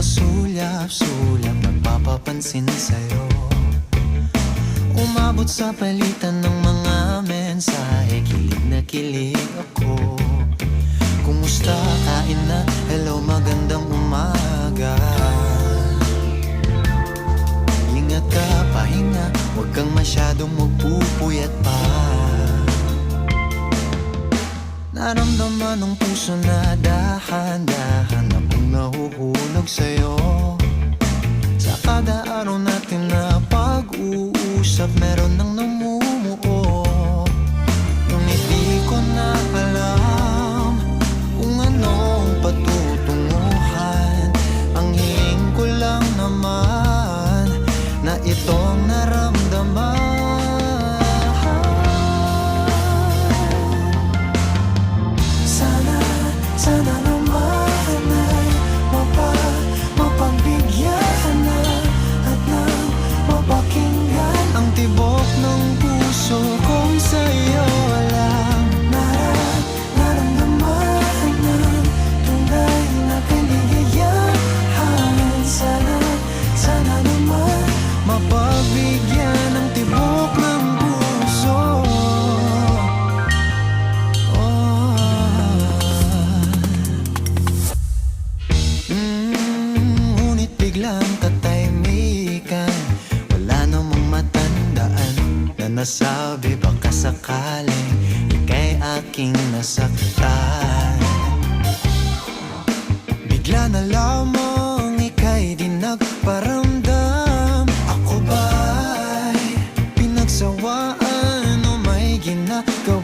sulyap-sulyap, nagpapapansin sa'yo. Umabot sa palitan ng mga mensahe, kilig na kilig ako. Kumusta, kain na, hello, magandang umaga. Ingat ka, pahinga, huwag kang masyadong magpupuyat pa. Naramdaman ng puso na dahan-dahan akong nahuhulog sa'yo. Sa kada araw natin na pag-uusap, meron nang namumuo. Ngunit di ko na alam kung anong patutunguhan. Ang hiling ko lang naman na itong naramdaman. Sana naman ay mapagbigyan na at nang mapakinggan ang tibok ng puso kong sa'yo lang. Naramdaman ng tunay na kaligayahan. Sana naman mapagbigyan ang tibok ng puso. Ngunit biglang katahimikan, wala namang matandaan na nasabi baka sakaling ika'y aking nasaktan. Bigla na lamang ika'y di nagparamdam. Ako ba'y pinagsawaan o may ginagawa?